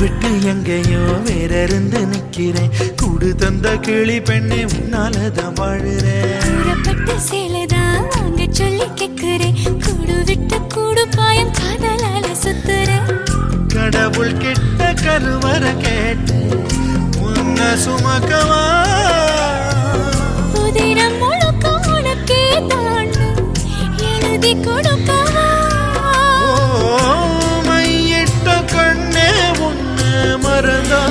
விட்டு எங்கேயோ வேற இருந்து நிக்கிறேன். கூடு தந்த கிளி பெண்ணே உன்னாலதான் வாழுறேன். கூறப்பட்ட சேலைதான் வாங்க சொல்லி கேட்கிறேன். கூடு விட்டு கூடு பாயம் காதலால சுத்துறேன். கடவுள் கிட்ட கருவற கேட்டு உன்ன சுமக்கவா. உதிரம் முழுக்க உனக்கே தான் எழுதி கொடுக்கவா. மையிட்ட கண்ணே உன்னை மறந்தா